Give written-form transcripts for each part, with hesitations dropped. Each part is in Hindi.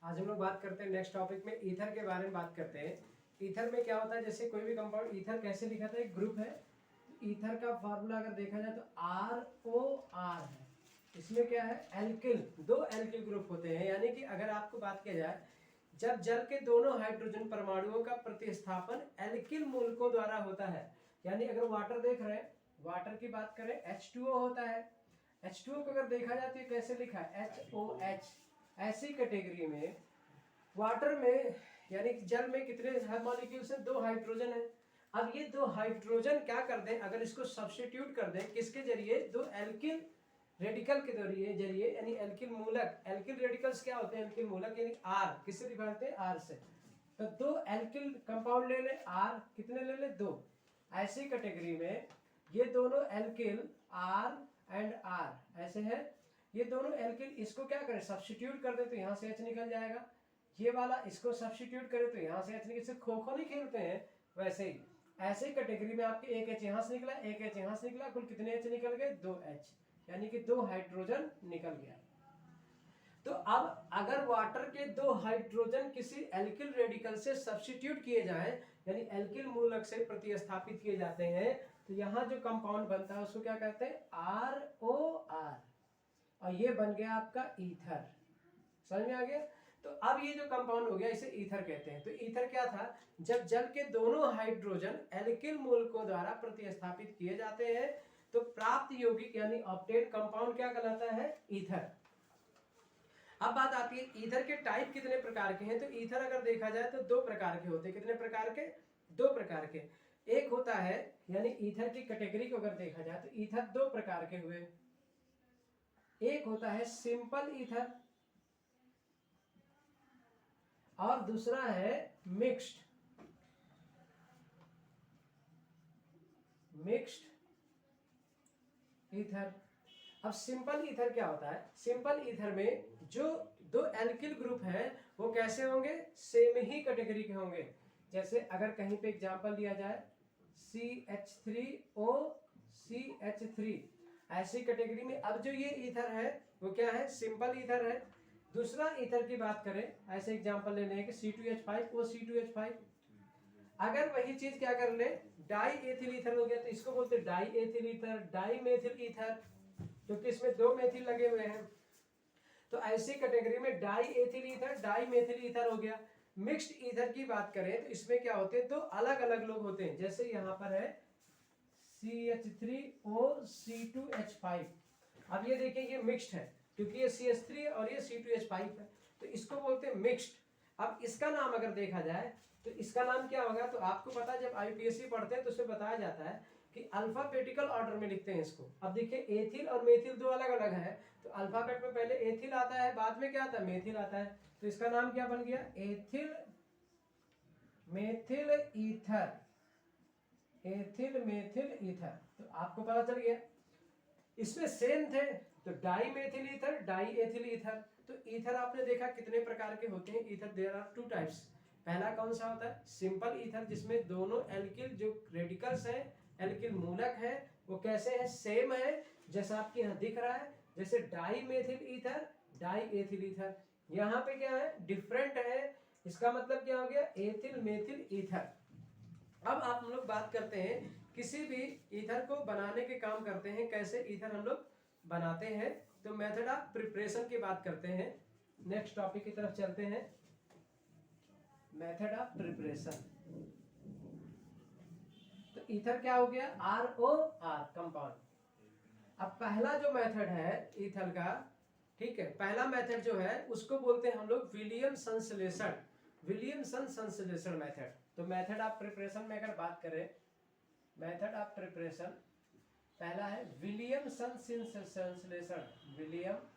आज हम लोग बात करते हैं नेक्स्ट टॉपिक में ईथर के बारे में बात करते हैं। ईथर में क्या होता है, जैसे कोई भी कंपाउंड, ईथर कैसे लिखा था, एक ग्रुप है। ईथर का फार्मूला अगर देखा जाए तो ROR है। इसमें क्या है, एल्किल, दो एल्किल ग्रुप होते हैं। यानी कि अगर आपको बात किया जाए, जब जल के दोनों हाइड्रोजन परमाणुओं का प्रतिस्थापन एल्किल मूलकों द्वारा होता है, यानी अगर वाटर देख रहे हैं, वाटर की बात करें H2O होता है। H2O को अगर देखा जाए तो ये कैसे लिखा है, HOH। ऐसी कैटेगरी में वाटर में यानी कि जल में कितने मॉलिक्यूल्स हैं, दो हाइड्रोजन है। अब ये दो हाइड्रोजन क्या कर दें, अगर इसको सब्स्टिट्यूट कर दें किसके जरिए, दो एल्किल रेडिकल के जरिए यानी एल्किल मूलक। एल्किल रेडिकल्स क्या होते हैं, एल्किल मूलक यानी R, किससे दिखाते हैं, R से। तो दो एल्किल कंपाउंड ले ले, R कितने ले ले, दो। ऐसी कैटेगरी में ये दोनों एल्किल R एंड R ऐसे है, ये दोनों एल्किल, इसको क्या करें, सब्स्टिट्यूट कर दे तो यहाँ से H निकल जाएगा। ये वाला इसको सब्स्टिट्यूट करें तो यहाँ से H निकल, इससे खो खो नहीं खेलते हैं वैसे ही। ऐसे कैटेगरी में आपके एक H यहाँ से निकला, एक H यहाँ से निकला, कुल कितने H निकल गए, दो H, यानी कि दो हाइड्रोजन निकल गया। तो अब अगर वाटर के दो हाइड्रोजन किसी एल्किल रेडिकल से सब्स्टिट्यूट किए जाएं, यानी एल्किल मूलक से प्रतिस्थापित किए जाते हैं, तो यहाँ जो कंपाउंड बनता है उसको क्या कहते हैं, ROR, और ये बन गया आपका ईथर। समझ में आ गया। तो अब ये जो कंपाउंड हो गया इसे ईथर कहते हैं। तो ईथर क्या था, जब जल के दोनों हाइड्रोजन एल्किल मूलकों द्वारा प्रतिस्थापित किए जाते हैं तो प्राप्त यौगिक यानी ऑब्टेन कंपाउंड क्या कहलाता है, ईथर। अब बात आती है ईथर के टाइप कितने प्रकार के हैं। तो ईथर अगर देखा जाए तो दो प्रकार के होते हैं। कितने प्रकार के, दो प्रकार के। एक होता है, यानी ईथर की कैटेगरी को अगर देखा जाए तो ईथर दो प्रकार के हुए। एक होता है सिंपल ईथर और दूसरा है मिक्स्ड ईथर। अब सिंपल ईथर क्या होता है, सिंपल ईथर में जो दो एल्किल ग्रुप हैं वो कैसे होंगे, सेम ही कैटेगरी के होंगे। जैसे अगर कहीं पे एग्जांपल दिया जाए CH3O CH3, ऐसी कैटेगरी में अब जो ये ईथर है वो क्या है, सिंपल ईथर है। दूसरा ईथर की बात करें, ऐसे एग्जांपल लेने हैं कि C2H5 O C2H5। अगर वही चीज क्या कर ले, डाई एथिल ईथर हो गया तो इसको बोलते हैं di ethyl ether, di methyl ether, क्योंकि इसमें दो मेथिल लगे हुए हैं। तो ऐसी कैटेगरी में di ethyl ether, di methyl ether हो गया। मिक्स्ड ईथर की बात करें तो इसमें क्या होते हैं, दो अलग अलग लोग होते हैं। जैसे यहाँ पर है CH3O C2H5। अब ये देखिए ये मिक्स्ड है क्योंकि ये CH3 और ये C2H5 है, तो इसको बोलते हैं मिक्स्ड। अब इसका नाम अगर देखा जाए तो इसका नाम क्या होगा, तो आपको पता है जब IUPAC पढ़ते हैं तो उसमें बताया जाता है कि अल्फाबेटिकल ऑर्डर में लिखते हैं इसको। अब देखिए एथिल और मेथिल दो अलग अलग है, तो अल्फाबेट में पहले एथिल आता है, बाद में क्या आता है, मेथिल आता है। तो इसका नाम क्या बन गया, ethyl methyl ether, ethyl methyl ether. तो आपको पता चल गया। इसमें सेम थे तो di methyl ether, di ethyl ether. तो ईथर आपने देखा कितने प्रकार के होते हैं ether, there are two types. पहला कौन सा होता है, सिंपल ईथर, जिसमें दोनों एल्किल जो रेडिकल्स हैं, एल्किल मूलक है, वो कैसे है, सेम है, जैसा आपके यहाँ दिख रहा है। जैसे di methyl ether, di ethyl ether. यहाँ पे क्या है, डिफरेंट है, इसका मतलब क्या हो गया, एथिल मेथिल ईथर। अब आप हम लोग बात करते हैं किसी भी ईथर को बनाने के काम करते हैं, कैसे ईथर हम लोग बनाते हैं। तो मेथड ऑफ प्रिपरेशन की बात करते हैं। नेक्स्ट टॉपिक की तरफ चलते हैं, मेथड ऑफ प्रिपरेशन। तो ईथर क्या हो गया, ROR कंपाउंड। अब पहला जो मेथड है ईथर का, ठीक है, पहला मेथड जो है उसको बोलते हैं हम लोग विलियमसन संश्लेषण, विलियमसन संश्लेषण मेथड। तो मेथड ऑफ प्रिपरेशन में अगर बात करें, मेथड ऑफ प्रिपरेशन पहला है विलियमसन संश्लेषण, विलियमसन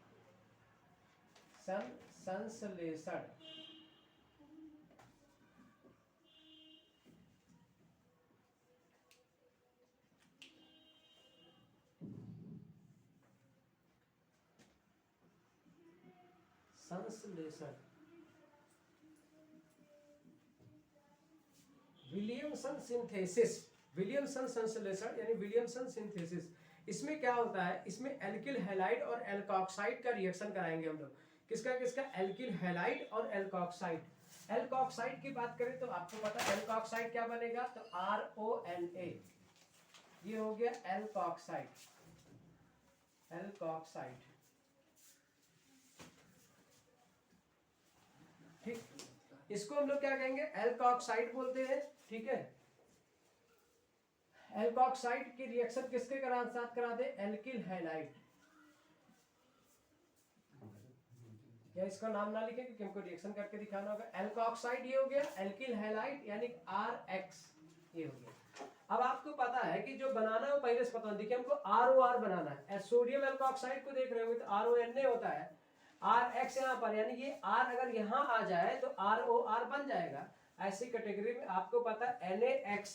संश्लेषण। संश्लेषण, विलियमसन सिंथेसिस, विलियमसन संश्लेषण यानी विलियमसन सिंथेसिस। इसमें क्या होता है, इसमें एल्किल हैलाइड और एल्कोक्साइड का रिएक्शन कराएंगे हम लोग। किसका किसका, एल्किल हैलाइड और एल्कोक्साइड। एल्कोक्साइड की बात करें तो आपको पता है एल्कोक्साइड क्या बनेगा, तो RONA, ये हो गया एल्कोक्साइड, एल्कोक्साइड, ठीक। इसको हम लोग क्या कहेंगे, एल्कोक्साइड बोलते हैं, ठीक है। एल्कोक्साइड की रिएक्शन किसके साथ कराते हैं, एल्किल हैलाइड, या इसका नाम ना लिखे क्योंकि हमको रिएक्शन करके दिखाना होगा। एल्कोक्साइड ये हो गया, एल्किल हैलाइड यानी RX ये हो गया। अब आपको पता है कि जो बनाना है वो पहले से पता है, देखिए हमको ROR बनाना है, सोडियम एल्कोक्साइड को देख रहे होंगे तो RONA होता है, RX यहाँ पर, यानी ये R अगर यहाँ आ जाए तो ROR बन जाएगा। ऐसी कैटेगरी में आपको पता है NaX,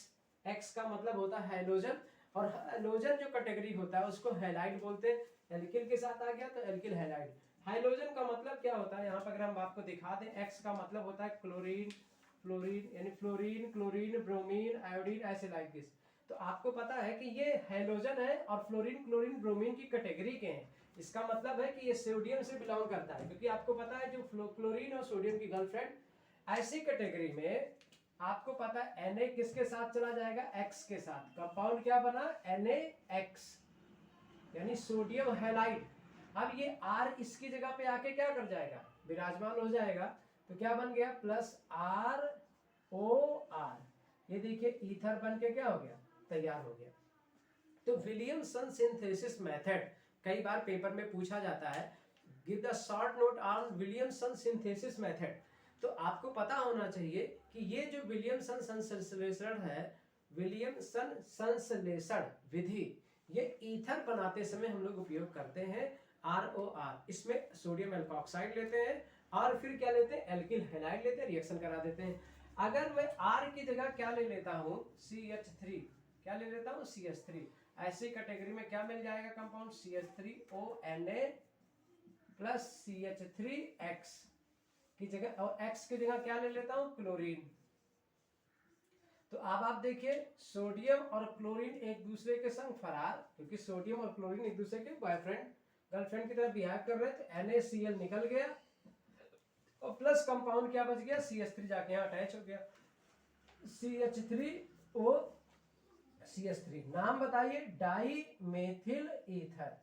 X का मतलब होता है हैलोजन, और हैलोजन जो कैटेगरी होता है उसको हैलाइड बोलते हैं। एल्किल के साथ आ गया तो एल्किल हैलाइड। हाइड्रोजन का मतलब क्या होता है, यहाँ पर अगर हम आपको दिखा दें, एक्स का मतलब होता है क्लोरीन, फ्लोरीन, यानी फ्लोरीन, क्लोरीन, ब्रोमीन, आयोडीन, ऐसे लाइक दिस। तो आपको पता है कि ये हाइड्रोजन है और फ्लोरीन, क्लोरीन, ब्रोमीन की कैटेगरी के हैं। इसका मतलब है कि ये सोडियम से बिलोंग करता है, क्योंकि आपको पता है जो क्लोरीन और सोडियम की गर्लफ्रेंड, ऐसी कैटेगरी में आपको पता है Na किसके साथ चला जाएगा, X के साथ। कंपाउंड क्या बना, NaX, यानी सोडियम हैलाइड। अब ये R इसकी जगह पे आके क्या कर जाएगा, विराजमान हो जाएगा, तो क्या बन गया, प्लस ROR। ये देखिए ईथर बन के क्या हो गया, तैयार हो गया। तो विलियमसन सिंथेसिस मेथड कई बार पेपर में पूछा जाता है, give the short note on Williamson synthesis method. तो आपको पता होना चाहिए कि ये जो विलियमसन संश्लेषण है, विलियमसन संश्लेषण विधि, ये ईथर बनाते समय हम लोग उपयोग करते हैं ROR। इसमें सोडियम एल्कोक्साइड लेते हैं और फिर क्या लेते हैं, एल्किल हैलाइड लेते हैं, रिएक्शन करा देते हैं। अगर मैं R की जगह क्या ले लेता हूं, CH3, क्या ले लेता हूं, CH3, ऐसी कैटेगरी में क्या मिल जाएगा कंपाउंड, CH3ONA प्लस CH3X की जगह, और X की जगह क्या ले लेता हूं, क्लोरीन। तो अब आप देखिए सोडियम और क्लोरीन एक दूसरे के संग फरार, क्योंकि सोडियम और क्लोरीन एक दूसरे के बॉयफ्रेंड गर्लफ्रेंड की तरह बिहेव कर रहे थे, NaCl निकल गया और प्लस कंपाउंड क्या बच गया, CH3 जाके यहाँ अटैच हो गया, CH3O CH3। नाम बताइए, डाई मेथिल ईथर।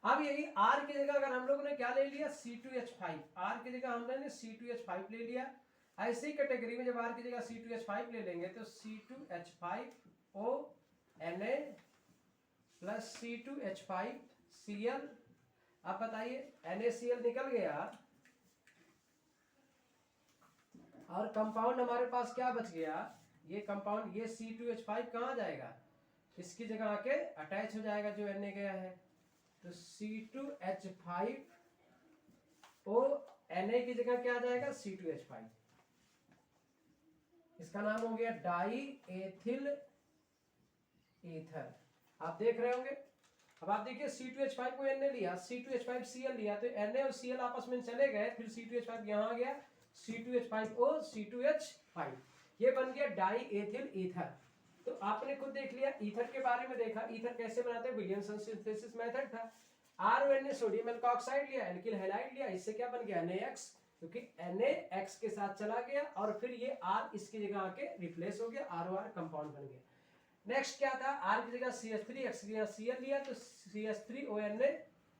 अब यही R की जगह अगर हम लोगों ने क्या ले लिया, C2H5, R की जगह हमने C2H5 ले लिया। ऐसी कैटेगरी में जब R की जगह C2H5 ले लेंगे तो C2H5ONA प्लस C2H5Cl। अब बताइए NaCl निकल गया और कंपाउंड हमारे पास क्या बच गया, ये कंपाउंड, ये C2H5 कहाँ जाएगा, इसकी जगह आके अटैच हो जाएगा जो Na गया है। तो C2H5O Na की जगह क्या आ जाएगा, C2H5, इसका नाम हो गया डाई एथिल ईथर। आप देख रहे होंगे। अब आप देखिए C2H5 को Na लिया, C2H5Cl लिया, तो Na और Cl आपस में चले गए, फिर C2H5 यहाँ आ गया, C2H5O C2H5, ये बन गया डाई एथिल ईथर। तो आपने खुद देख लिया, ईथर के बारे में देखा, ईथर कैसे बनाते हैं, विलियमसन सिंथेसिस मेथड था। RONA सोडियम एल्कोक्साइड लिया, एल्किल हैलाइड लिया, इससे क्या बन गया, NaX, क्योंकि NaX के साथ चला गया और फिर ये R इसकी जगह आके रिप्लेस हो गया, ROR कंपाउंड बन गया। नेक्स्ट क्या था, R की जगह CH3, X की जगह Cl लिया, तो CH3ONA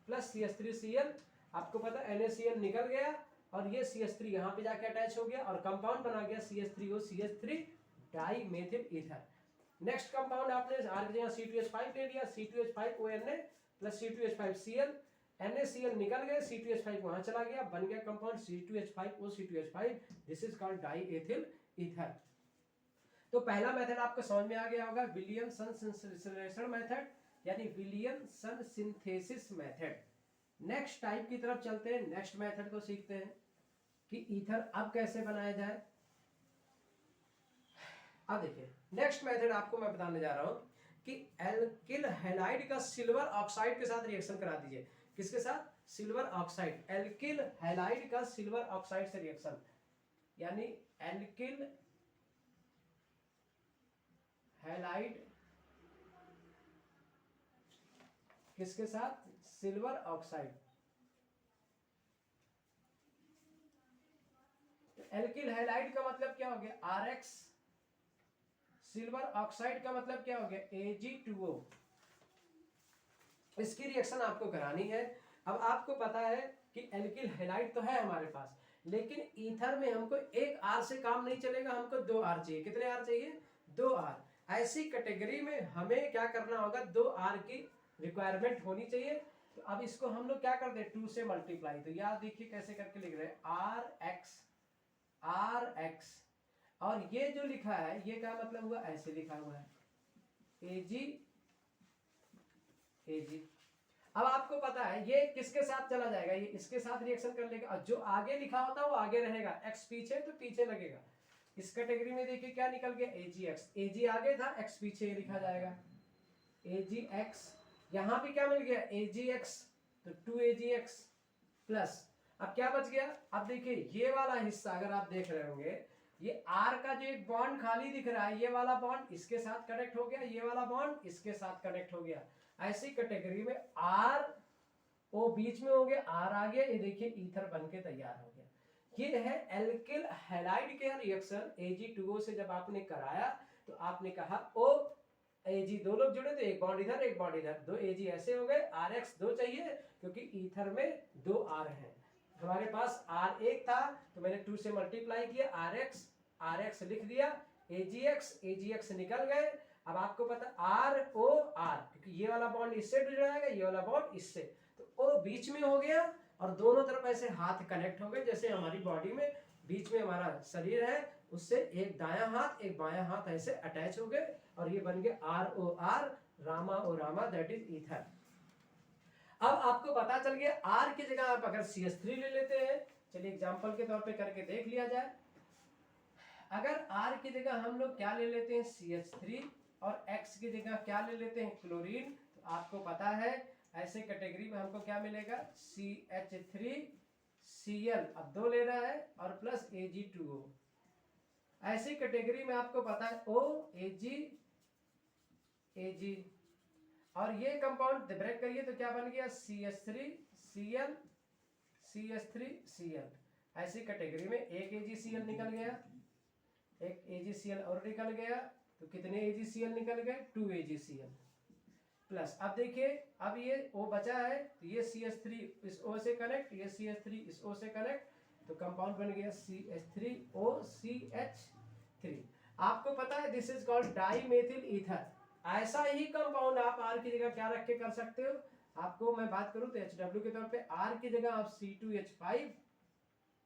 प्लस CH3Cl। आपको पता NaCl निकल गया और ये CH3 यहाँ पे जाके अटैच हो गया और कंपाउंड बना गया CH3O CH3 di methyl ether. Next compound आपने R की जगह C2H5 ले लिया, C2H5ONA प्लस C2H5Cl, NaCl निकल गए, C2H5 वहां चला गया, बन गया compound C2H5O C2H5। This is called die ethyl ether. तो पहला मेथड आपको समझ में आ गया होगा, विलियमसन संश्लेषण मेथड यानी Williamson synthesis method. Next type की तरफ चलते हैं, नेक्स्ट मेथड को सीखते हैं कि ईथर अब कैसे बनाया जाए। अब देखिए नेक्स्ट मेथड आपको मैं बताने जा रहा हूं कि एल्किल हैलाइड का सिल्वर ऑक्साइड के साथ रिएक्शन करा दीजिए। किसके साथ, सिल्वर ऑक्साइड, एल्किल हैलाइड का सिल्वर ऑक्साइड से रिएक्शन, यानी एल्किल हैलाइड किसके साथ, सिल्वर ऑक्साइड। एल्किल हैलाइड का मतलब क्या हो गया RX, सिल्वर ऑक्साइड का मतलब क्या हो गया Ag2O। इसकी रिएक्शन आपको करानी है। अब आपको पता है कि एल्किल हैलाइड तो है हमारे पास, लेकिन ईथर में हमको एक R से काम नहीं चलेगा, हमको 2 R चाहिए। कितने R चाहिए? 2 R। ऐसी कैटेगरी में हमें क्या करना होगा, 2 R की रिक्वायरमेंट होनी चाहिए। तो अब इसको हम लोग क्या कर दे 2 से मल्टीप्लाई। तो यार देखिए कैसे करके लिख रहे हैं RX, और ये जो लिखा है ये क्या मतलब हुआ, ऐसे लिखा हुआ है Ag। अब आपको पता है ये किसके साथ चला जाएगा, ये इसके साथ रिएक्शन कर लेगा, और जो आगे लिखा होता है वो आगे रहेगा, X पीछे तो पीछे लगेगा। इस कैटेगरी में देखिए क्या निकल गया AgX, Ag आगे था X पीछे लिखा जाएगा AgX। यहां भी क्या मिल गया AgX, तो 2AgX प्लस अब क्या बच गया। अब देखिए ये वाला हिस्सा अगर आप देख रहे होंगे, ये R का जो एक बॉन्ड खाली दिख रहा है, ये वाला बॉन्ड इसके साथ कनेक्ट हो गया, ये वाला बॉन्ड इसके साथ कनेक्ट हो गया। ऐसी कैटेगरी में R O बीच में हो गया, R आ गया, ये देखिए ईथर बनके तैयार हो गया। ये है एल्किल हैलाइड के रिएक्शन Ag2O से जब आपने कराया तो आपने कहा O Ag दो लोग जुड़े तो एक बॉन्ड इधर एक बॉन्ड इधर, 2 Ag ऐसे हो गए, RX 2 चाहिए क्योंकि ईथर में 2 R हैं। हमारे पास R एक था तो मैंने 2 से मल्टीप्लाई किया, RX लिख दिया, AgX निकल गए। अब आपको पता ROR क्योंकि ये वाला बॉन्ड इससे जुड़ जाएगा, ये वाला बॉन्ड इससे, तो O बीच में हो गया और दोनों तरफ ऐसे हाथ कनेक्ट हो गए, जैसे हमारी बॉडी में बीच में हमारा शरीर है, उससे एक दायां हाथ एक बायां हाथ ऐसे अटैच हो गए और ये बन गए ROR, Rama O Rama, that is ether. अब आपको पता चल गया R की जगह आप अगर CH3 ले लेते हैं, चलिए एग्जांपल के तौर पे करके देख लिया जाए। अगर R की जगह हम लोग क्या ले लेते हैं CH3 और X की जगह क्या ले लेते हैं क्लोरीन, तो आपको पता है ऐसे कैटेगरी में हमको क्या मिलेगा CH3Cl, अब 2 ले रहा है और प्लस Ag2O। ऐसी कैटेगरी में आपको पता है Ag और ये कंपाउंड ब्रेक करिए तो क्या बन गया CH3Cl। ऐसी कैटेगरी में एक AgCl निकल गया, एक AgCl और निकल गया, तो कितने AgCl निकल गए 2 AgCl प्लस। अब देखिए अब ये O बचा है तो ये CH3 इस O से कनेक्ट, ये CH3 इस O से कनेक्ट, तो कंपाउंड बन गया CH3OCH3। आपको पता है this is called dimethyl ether. ऐसा ही कंपाउंड आप R की जगह क्या रख के कर सकते हो, आपको मैं बात करूं तो HW के तौर पे R की जगह आप C2H5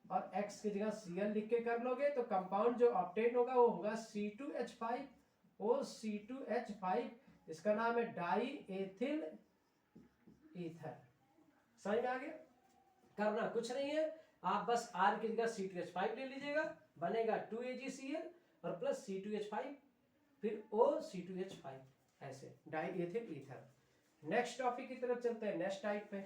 और X की जगह Cl लिख के कर लोगे तो कंपाउंड जो ऑब्टेन होगा वो होगा C2H5OC2H5। इसका नाम है डाई एथिल ईथर। समझ में आ गया? करना कुछ नहीं है, आप बस R की जगह C2H5 ले लीजिएगा, बनेगा 2 AgCl और प्लस C2H5 फिर OC2H5, ऐसे die ethyl ether. Next topic की तरफ चलते हैं, नेक्स्ट टाइप पे।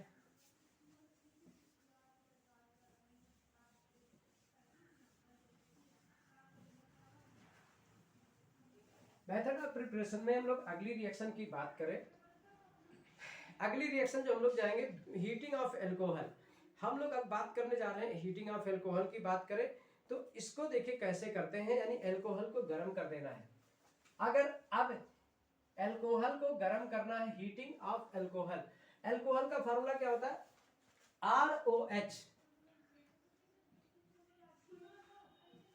मेथड ऑफ प्रिपरेशन में हम लोग अगली रिएक्शन की बात करें, अगली रिएक्शन जो हम लोग जाएंगे हीटिंग ऑफ एल्कोहल। हम लोग अब बात करने जा रहे हैं हीटिंग ऑफ एल्कोहल की बात करें तो इसको देखिए कैसे करते हैं, यानी एल्कोहल को गर्म कर देना है। अगर अब एल्कोहल को गर्म करना है, हीटिंग ऑफ एल्कोहल, एल्कोहल का फॉर्मूला क्या होता है ROH,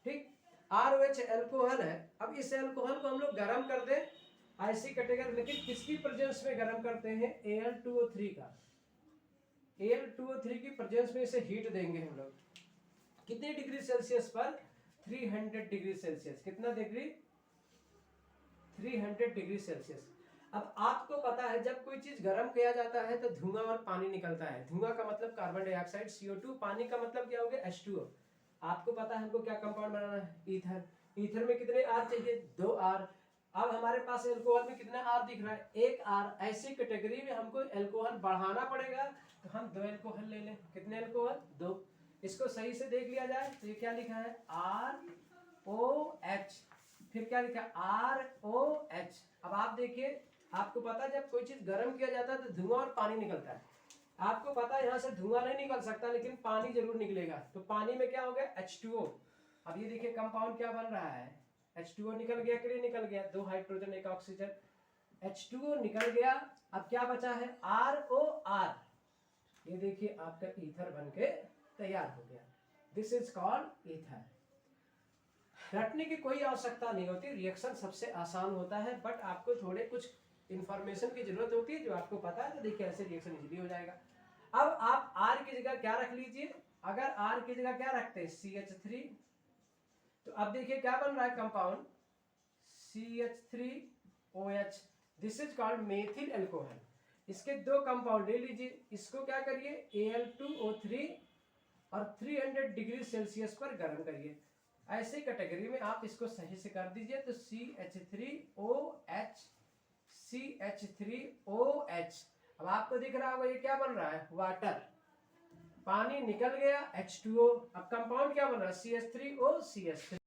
ठीक, ROH एल्कोहल है। अब इस एल्कोहल को हम लोग गर्म कर दें ऐसी कैटेगरी, लेकिन किसकी प्रेजेंस में गर्म करते हैं Al2O3 का, Al2O3 की प्रेजेंस में इसे हीट देंगे हम लोग। कितने डिग्री सेल्सियस पर 300 डिग्री सेल्सियस, कितना डिग्री 300 डिग्री सेल्सियस। अब आपको पता है जब कोई चीज गर्म किया जाता है तो धुआं और पानी निकलता है, धुआं का मतलब कार्बन डाइऑक्साइड CO2, पानी का मतलब क्या हो गया H2O। आपको पता है हमको क्या कंपाउंड बनाना है ईथर, ईथर में कितने R चाहिए 2 R। अब हमारे पास एल्कोहल में कितना R दिख रहा है 1 R। ऐसी कैटेगरी में हमको एल्कोहल बढ़ाना पड़ेगा तो हम 2 एल्कोहल ले लें, कितने एल्कोहल 2। इसको सही से देख लिया जाए तो ये क्या लिखा है ROH, फिर क्या लिखा ROH। अब आप देखिए आपको पता है जब कोई चीज गर्म किया जाता है तो धुआं और पानी निकलता है। आपको पता है यहाँ से धुआं नहीं निकल सकता लेकिन पानी जरूर निकलेगा, तो पानी में क्या हो गया H2O, अब ये देखिए कंपाउंड क्या बन रहा है, H2O निकल गया, क्लियर निकल गया, 2 हाइड्रोजन 1 ऑक्सीजन, H2O निकल गया, अब क्या बचा है ROR, ये देखिए आपका ईथर बनके तैयार हो गया। This is called ether. रटने की कोई आवश्यकता नहीं होती, रिएक्शन सबसे आसान होता है, बट आपको थोड़े कुछ इंफॉर्मेशन की जरूरत होती है जो आपको पता है, तो देखिए ऐसे रिएक्शन इजीली हो जाएगा। अब आप R की जगह क्या रख लीजिए, अगर R की जगह क्या रखते हैं CH3, तो अब देखिए क्या बन रहा है compound CH3OH, this is called methyl alcohol. इसके दो कंपाउंड ले लीजिए, इसको क्या करिए Al2O3 और 300 डिग्री सेल्सियस पर गर्म करिए, ऐसे कैटेगरी में आप इसको सही से कर दीजिए, तो CH3OH CH3OH। अब आपको दिख रहा होगा ये क्या बन रहा है, वाटर, पानी निकल गया H2O, अब कंपाउंड क्या बन रहा है CH3O CH3।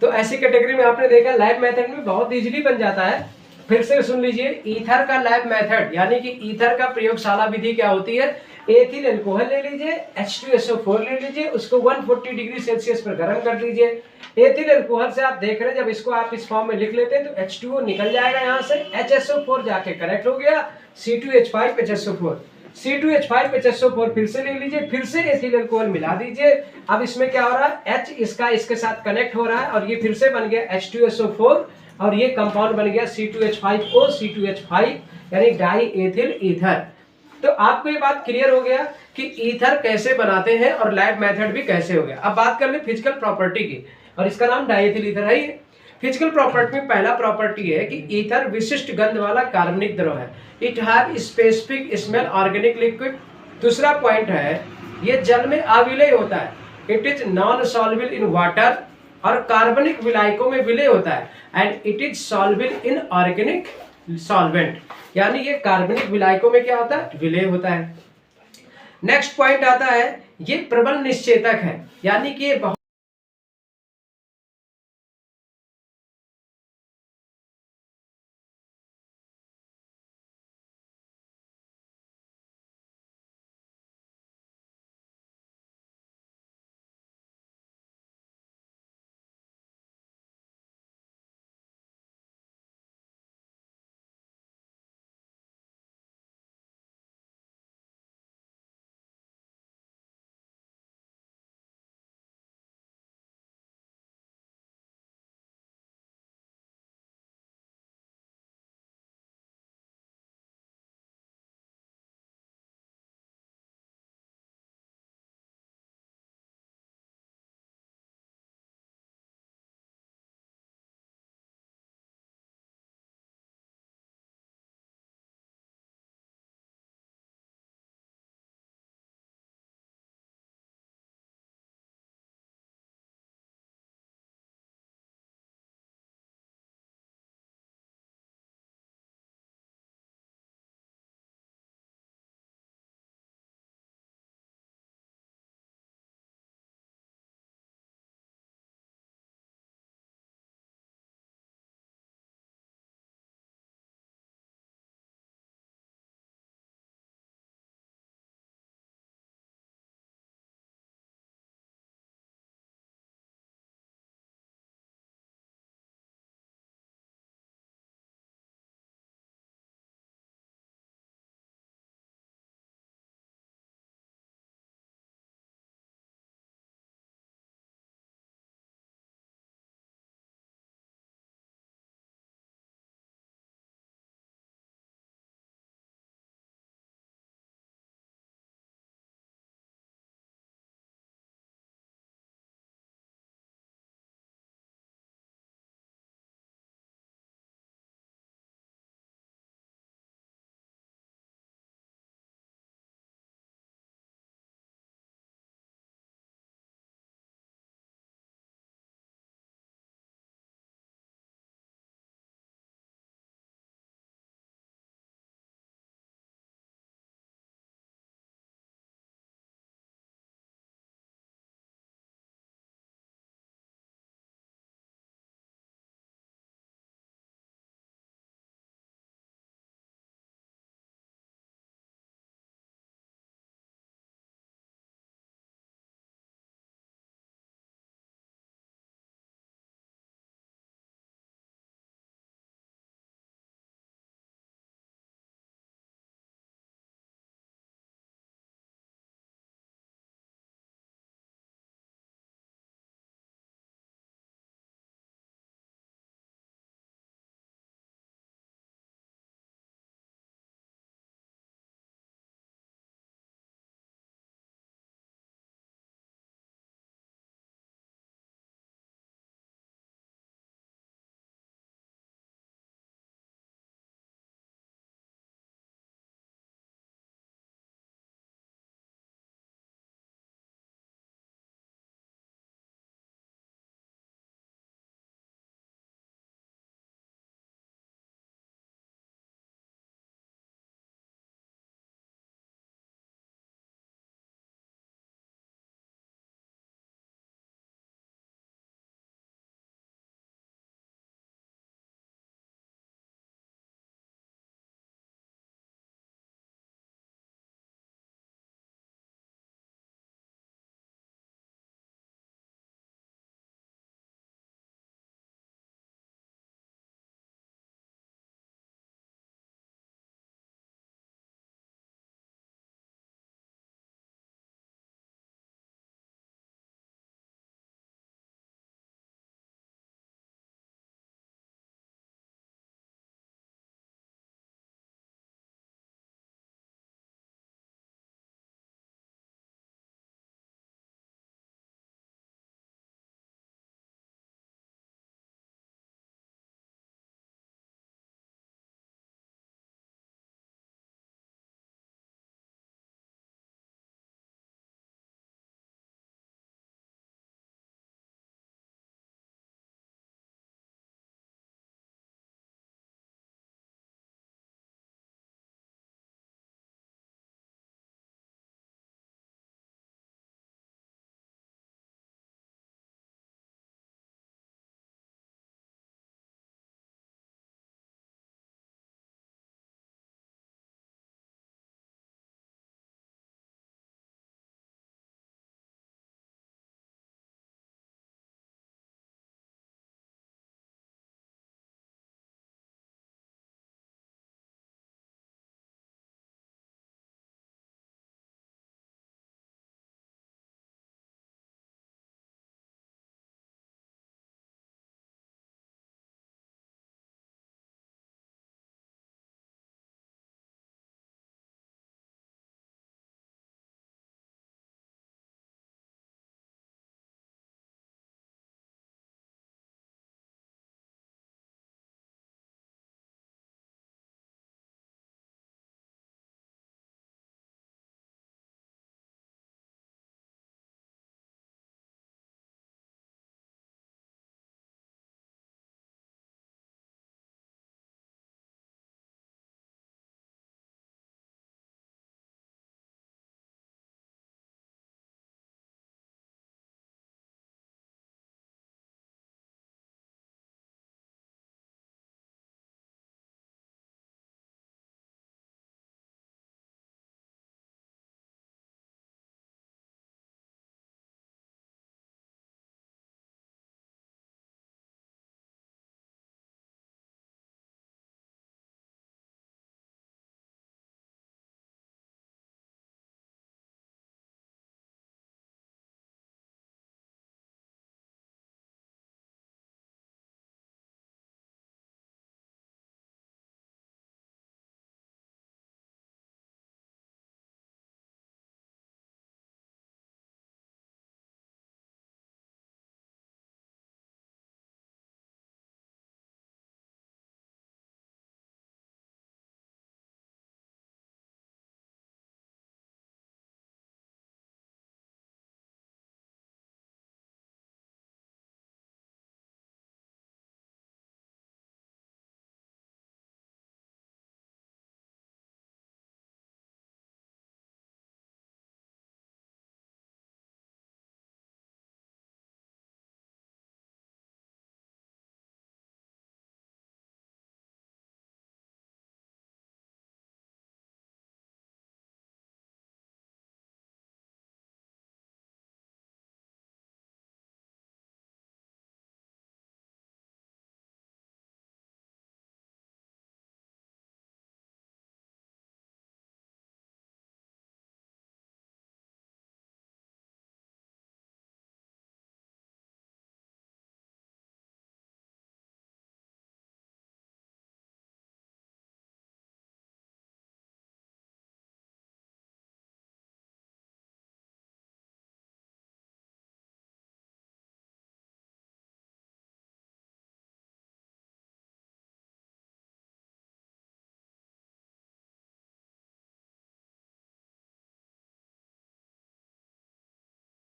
तो ऐसी कैटेगरी में आपने देखा लैब मेथड में बहुत इजीली बन जाता है। फिर से सुन लीजिए, ईथर का लैब मेथड यानी कि ईथर का प्रयोगशाला विधि क्या होती है, एथिल अल्कोहल ले लीजिए, H2SO4 ले लीजिए, उसको 140 डिग्री सेल्सियस पर गर्म कर लीजिए। एथिल अल्कोहल से आप देख रहे हैं, जब इसको आप इस फॉर्म में लिख लेते हैं तो H2O निकल जाएगा यहाँ से, HSO4 जाके कनेक्ट हो गया, C2H5HSO4, C2H5HSO4 फिर से ले लीजिए, फिर से एथिल अल्कोहल मिला दीजिए। अब इसमें क्या हो रहा है, H इसका इसके साथ कनेक्ट हो रहा है और ये फिर से बन गया H2SO4 और ये कंपाउंड बन गया C2H5O C2H5 यानी डाई एथिल ईथर। तो आपको ये बात क्लियर हो गया कि ईथर कैसे बनाते हैं और लैब मेथड भी कैसे हो गया। अब बात कर ले फिजिकल प्रॉपर्टी की, और इसका नाम डाईएथिल ईथर है। ये फिजिकल प्रॉपर्टी में पहला प्रॉपर्टी है कि ईथर विशिष्ट गंध वाला कार्बनिक द्रव है, it have specific smell organic liquid. दूसरा पॉइंट है ये जल में अविलय होता है, it is non soluble in water, और कार्बनिक विलायकों में विलय होता है, and it is soluble in organic solvent, यानी ये कार्बनिक विलायकों में क्या होता है, विलय होता है। नेक्स्ट पॉइंट आता है ये प्रबल निश्चेतक है, यानी कि ये